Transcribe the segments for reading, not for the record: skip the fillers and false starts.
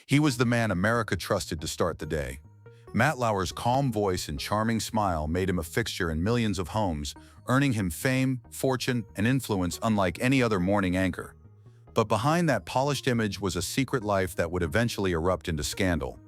He was the man America trusted to start the day. Matt Lauer's calm voice and charming smile made him a fixture in millions of homes, earning him fame, fortune, and influence unlike any other morning anchor. But behind that polished image was a secret life that would eventually erupt into scandal.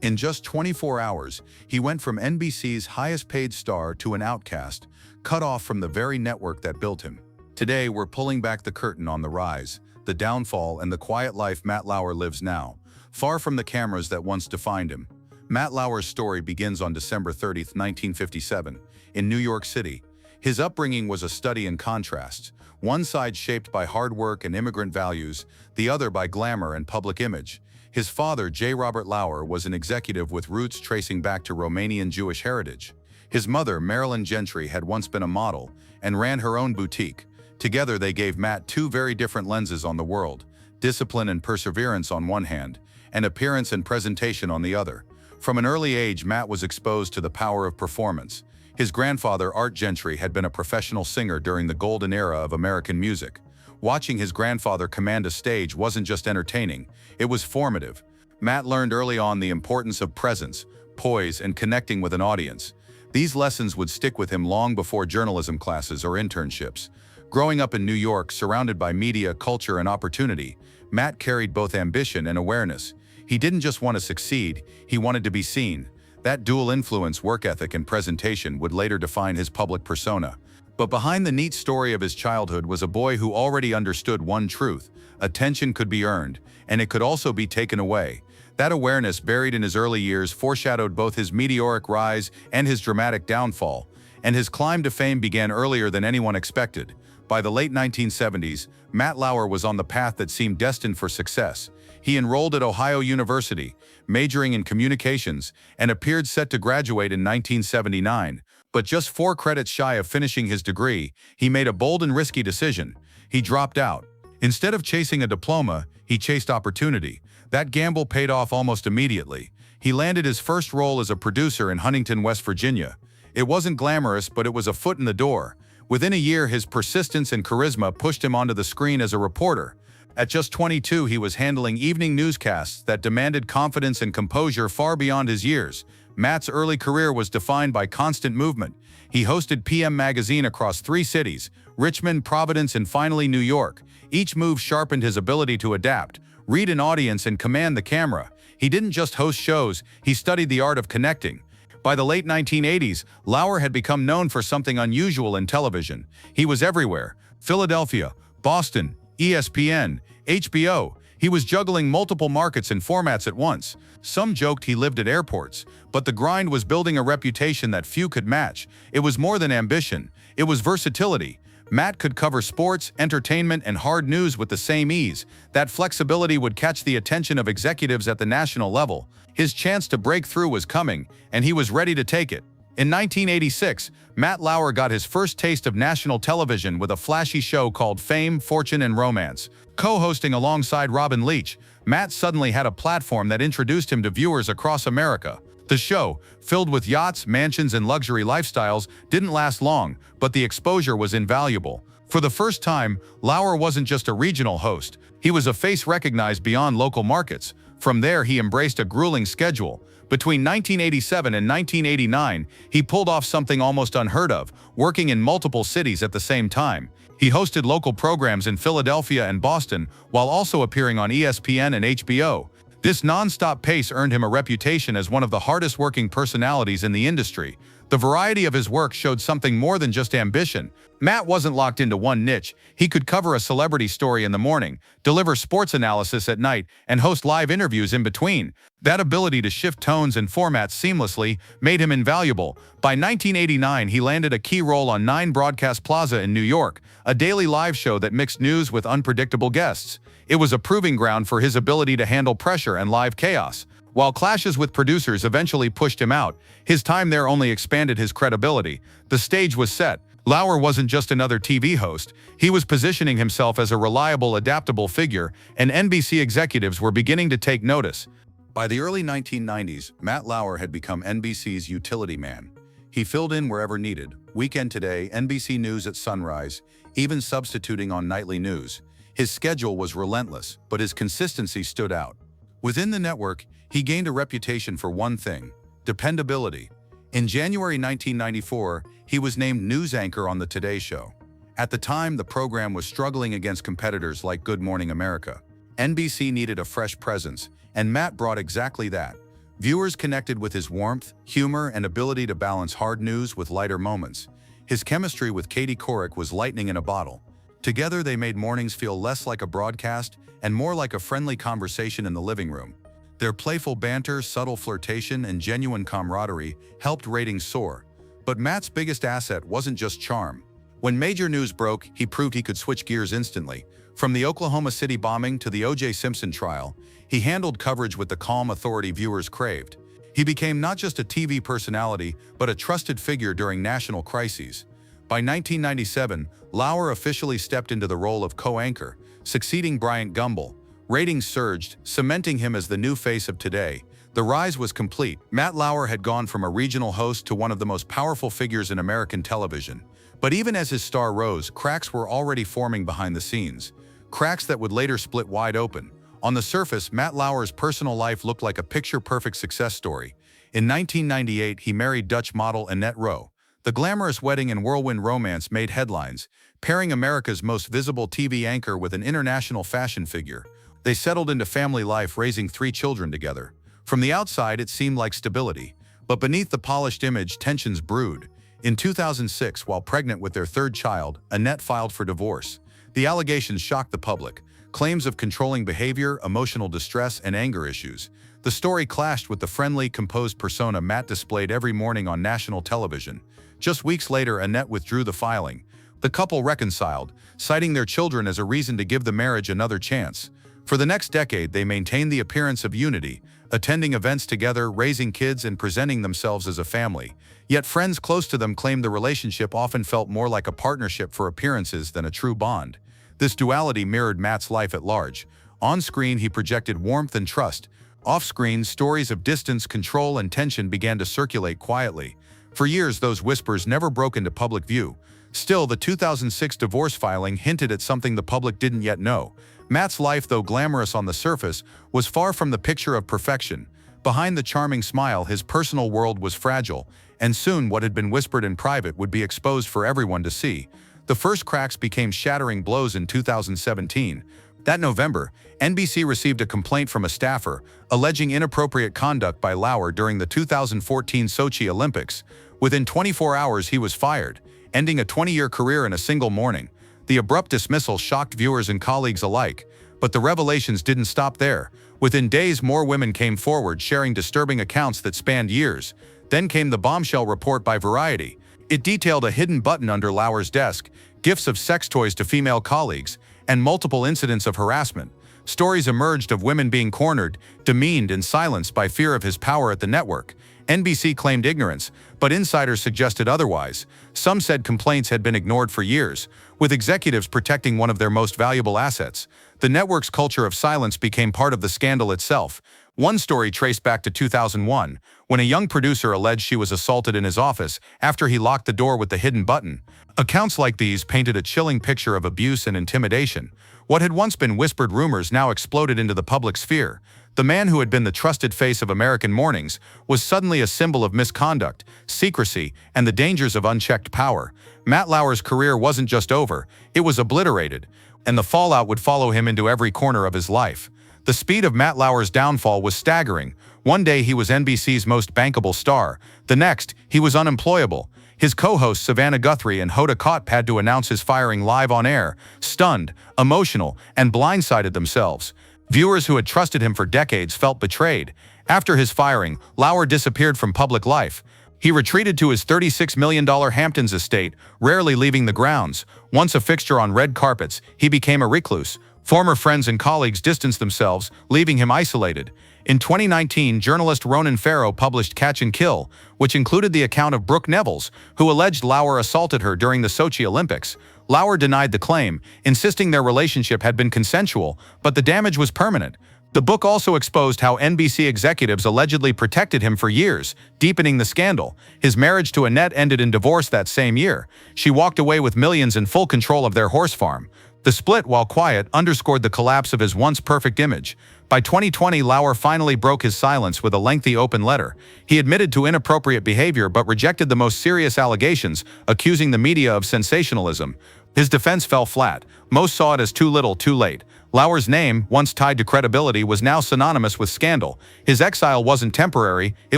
In just 24 hours, he went from NBC's highest-paid star to an outcast, cut off from the very network that built him. Today, we're pulling back the curtain on the rise, the downfall, and the quiet life Matt Lauer lives now, far from the cameras that once defined him. Matt Lauer's story begins on December 30, 1957, in New York City. His upbringing was a study in contrasts, one side shaped by hard work and immigrant values, the other by glamour and public image. His father, J. Robert Lauer, was an executive with roots tracing back to Romanian Jewish heritage. His mother, Marilyn Gentry, had once been a model and ran her own boutique. Together, they gave Matt two very different lenses on the world, discipline and perseverance on one hand, and appearance and presentation on the other. From an early age, Matt was exposed to the power of performance. His grandfather, Art Gentry, had been a professional singer during the golden era of American music. Watching his grandfather command a stage wasn't just entertaining, it was formative. Matt learned early on the importance of presence, poise, and connecting with an audience. These lessons would stick with him long before journalism classes or internships. Growing up in New York, surrounded by media, culture, and opportunity, Matt carried both ambition and awareness. He didn't just want to succeed, he wanted to be seen. That dual influence, work ethic, and presentation would later define his public persona. But behind the neat story of his childhood was a boy who already understood one truth: attention could be earned, and it could also be taken away. That awareness, buried in his early years, foreshadowed both his meteoric rise and his dramatic downfall, and his climb to fame began earlier than anyone expected. By the late 1970s, Matt Lauer was on the path that seemed destined for success. He enrolled at Ohio University, majoring in communications, and appeared set to graduate in 1979. But just 4 credits shy of finishing his degree, he made a bold and risky decision. He dropped out. Instead of chasing a diploma, he chased opportunity. That gamble paid off almost immediately. He landed his first role as a producer in Huntington, West Virginia. It wasn't glamorous, but it was a foot in the door. Within a year, his persistence and charisma pushed him onto the screen as a reporter. At just 22, he was handling evening newscasts that demanded confidence and composure far beyond his years. Matt's early career was defined by constant movement. He hosted PM Magazine across 3 cities, Richmond, Providence, and finally New York. Each move sharpened his ability to adapt, read an audience, and command the camera. He didn't just host shows, he studied the art of connecting. By the late 1980s, Lauer had become known for something unusual in television. He was everywhere: Philadelphia, Boston, ESPN, HBO. He was juggling multiple markets and formats at once. Some joked he lived at airports, but the grind was building a reputation that few could match. It was more than ambition, it was versatility. Matt could cover sports, entertainment, and hard news with the same ease. That flexibility would catch the attention of executives at the national level. His chance to break through was coming, and he was ready to take it. In 1986, Matt Lauer got his first taste of national television with a flashy show called Fame, Fortune, and Romance. Co-hosting alongside Robin Leach, Matt suddenly had a platform that introduced him to viewers across America. The show, filled with yachts, mansions, and luxury lifestyles, didn't last long, but the exposure was invaluable. For the first time, Lauer wasn't just a regional host. He was a face recognized beyond local markets. From there, he embraced a grueling schedule. Between 1987 and 1989, he pulled off something almost unheard of, working in multiple cities at the same time. He hosted local programs in Philadelphia and Boston, while also appearing on ESPN and HBO. This non-stop pace earned him a reputation as one of the hardest-working personalities in the industry. The variety of his work showed something more than just ambition. Matt wasn't locked into one niche. He could cover a celebrity story in the morning, deliver sports analysis at night, and host live interviews in between. That ability to shift tones and formats seamlessly made him invaluable. By 1989, he landed a key role on 9 Broadcast Plaza in New York, a daily live show that mixed news with unpredictable guests. It was a proving ground for his ability to handle pressure and live chaos. While clashes with producers eventually pushed him out, his time there only expanded his credibility. The stage was set. Lauer wasn't just another TV host. He was positioning himself as a reliable, adaptable figure, and NBC executives were beginning to take notice. By the early 1990s, Matt Lauer had become NBC's utility man. He filled in wherever needed: Weekend Today, NBC News at sunrise, even substituting on nightly news. His schedule was relentless, but his consistency stood out. Within the network, he gained a reputation for one thing: dependability. In January 1994, he was named news anchor on The Today Show. At the time, the program was struggling against competitors like Good Morning America. NBC needed a fresh presence, and Matt brought exactly that. Viewers connected with his warmth, humor, and ability to balance hard news with lighter moments. His chemistry with Katie Couric was lightning in a bottle. Together, they made mornings feel less like a broadcast and more like a friendly conversation in the living room. Their playful banter, subtle flirtation, and genuine camaraderie helped ratings soar. But Matt's biggest asset wasn't just charm. When major news broke, he proved he could switch gears instantly. From the Oklahoma City bombing to the O.J. Simpson trial, he handled coverage with the calm authority viewers craved. He became not just a TV personality, but a trusted figure during national crises. By 1997, Lauer officially stepped into the role of co-anchor, succeeding Bryant Gumbel. Ratings surged, cementing him as the new face of Today. The rise was complete. Matt Lauer had gone from a regional host to one of the most powerful figures in American television. But even as his star rose, cracks were already forming behind the scenes. Cracks that would later split wide open. On the surface, Matt Lauer's personal life looked like a picture-perfect success story. In 1998, he married Dutch model Annette Rowe. The glamorous wedding and whirlwind romance made headlines, pairing America's most visible TV anchor with an international fashion figure. They settled into family life, raising 3 children together. From the outside, it seemed like stability. But beneath the polished image, tensions brewed. In 2006, while pregnant with their 3rd child, Annette filed for divorce. The allegations shocked the public. Claims of controlling behavior, emotional distress, and anger issues. The story clashed with the friendly, composed persona Matt displayed every morning on national television. Just weeks later, Annette withdrew the filing. The couple reconciled, citing their children as a reason to give the marriage another chance. For the next decade, they maintained the appearance of unity, attending events together, raising kids, and presenting themselves as a family. Yet friends close to them claimed the relationship often felt more like a partnership for appearances than a true bond. This duality mirrored Matt's life at large. On screen, he projected warmth and trust. Off-screen, stories of distance, control, and tension began to circulate quietly. For years, those whispers never broke into public view. Still, the 2006 divorce filing hinted at something the public didn't yet know. Matt's life, though glamorous on the surface, was far from the picture of perfection. Behind the charming smile, his personal world was fragile, and soon what had been whispered in private would be exposed for everyone to see. The first cracks became shattering blows in 2017. That November, NBC received a complaint from a staffer, alleging inappropriate conduct by Lauer during the 2014 Sochi Olympics. Within 24 hours, he was fired, ending a 20-year career in a single morning. The abrupt dismissal shocked viewers and colleagues alike. But the revelations didn't stop there. Within days, more women came forward, sharing disturbing accounts that spanned years. Then came the bombshell report by Variety. It detailed a hidden button under Lauer's desk, gifts of sex toys to female colleagues, and multiple incidents of harassment. Stories emerged of women being cornered, demeaned, and silenced by fear of his power at the network. NBC claimed ignorance, but insiders suggested otherwise. Some said complaints had been ignored for years, with executives protecting one of their most valuable assets. The network's culture of silence became part of the scandal itself. One story traced back to 2001, when a young producer alleged she was assaulted in his office after he locked the door with the hidden button. Accounts like these painted a chilling picture of abuse and intimidation. What had once been whispered rumors now exploded into the public sphere. The man who had been the trusted face of American mornings was suddenly a symbol of misconduct, secrecy, and the dangers of unchecked power. Matt Lauer's career wasn't just over, it was obliterated, and the fallout would follow him into every corner of his life. The speed of Matt Lauer's downfall was staggering. One day he was NBC's most bankable star. The next, he was unemployable. His co-hosts Savannah Guthrie and Hoda Kotb had to announce his firing live on air, stunned, emotional, and blindsided themselves. Viewers who had trusted him for decades felt betrayed. After his firing, Lauer disappeared from public life. He retreated to his $36 million Hamptons estate, rarely leaving the grounds. Once a fixture on red carpets, he became a recluse. Former friends and colleagues distanced themselves, leaving him isolated. In 2019, journalist Ronan Farrow published Catch and Kill, which included the account of Brooke Nevels, who alleged Lauer assaulted her during the Sochi Olympics. Lauer denied the claim, insisting their relationship had been consensual, but the damage was permanent. The book also exposed how NBC executives allegedly protected him for years, deepening the scandal. His marriage to Annette ended in divorce that same year. She walked away with millions in full control of their horse farm. The split, while quiet, underscored the collapse of his once perfect image. By 2020, Lauer finally broke his silence with a lengthy open letter. He admitted to inappropriate behavior but rejected the most serious allegations, accusing the media of sensationalism. His defense fell flat. Most saw it as too little, too late. Lauer's name, once tied to credibility, was now synonymous with scandal. His exile wasn't temporary, it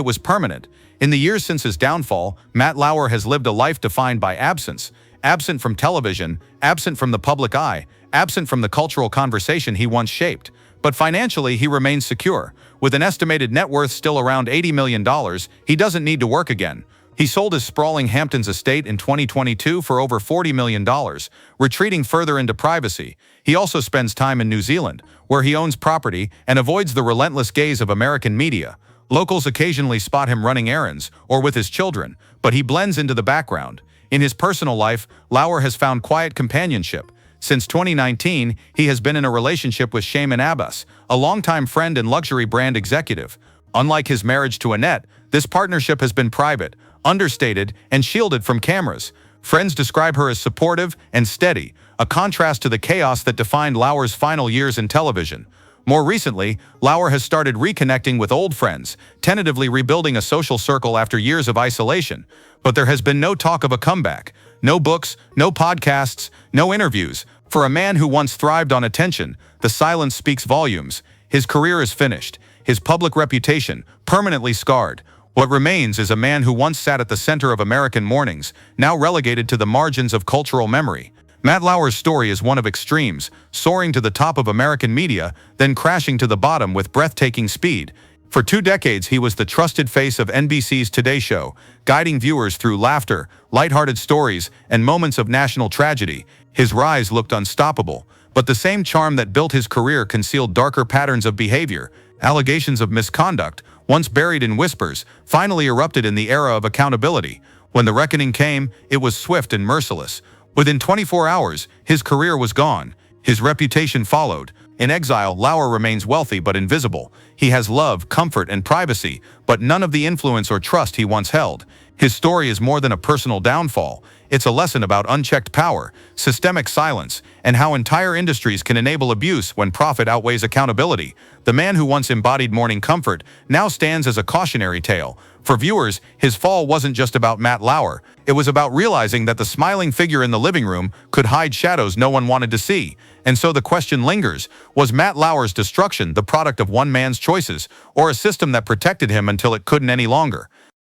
was permanent. In the years since his downfall, Matt Lauer has lived a life defined by absence. Absent from television, absent from the public eye, absent from the cultural conversation he once shaped. But financially, he remains secure. With an estimated net worth still around $80 million, he doesn't need to work again. He sold his sprawling Hamptons estate in 2022 for over $40 million, retreating further into privacy. He also spends time in New Zealand, where he owns property and avoids the relentless gaze of American media. Locals occasionally spot him running errands or with his children, but he blends into the background. In his personal life, Lauer has found quiet companionship. Since 2019, he has been in a relationship with Shaman Abbas, a longtime friend and luxury brand executive. Unlike his marriage to Annette, this partnership has been private, understated, and shielded from cameras. Friends describe her as supportive and steady, a contrast to the chaos that defined Lauer's final years in television. More recently, Lauer has started reconnecting with old friends, tentatively rebuilding a social circle after years of isolation. But there has been no talk of a comeback. No books, no podcasts, no interviews. For a man who once thrived on attention, the silence speaks volumes. His career is finished, his public reputation permanently scarred. What remains is a man who once sat at the center of American mornings, now relegated to the margins of cultural memory. Matt Lauer's story is one of extremes, soaring to the top of American media, then crashing to the bottom with breathtaking speed. For 2 decades, he was the trusted face of NBC's Today Show, guiding viewers through laughter, lighthearted stories, and moments of national tragedy. His rise looked unstoppable, but the same charm that built his career concealed darker patterns of behavior. Allegations of misconduct, once buried in whispers, finally erupted in the era of accountability. When the reckoning came, it was swift and merciless. Within 24 hours, his career was gone. His reputation followed. In exile, Lauer remains wealthy but invisible. He has love, comfort, and privacy, but none of the influence or trust he once held. His story is more than a personal downfall. It's a lesson about unchecked power, systemic silence, and how entire industries can enable abuse when profit outweighs accountability. The man who once embodied morning comfort now stands as a cautionary tale. For viewers, his fall wasn't just about Matt Lauer. It was about realizing that the smiling figure in the living room could hide shadows no one wanted to see. And so the question lingers, was Matt Lauer's destruction the product of one man's choices, or a system that protected him until it couldn't any longer?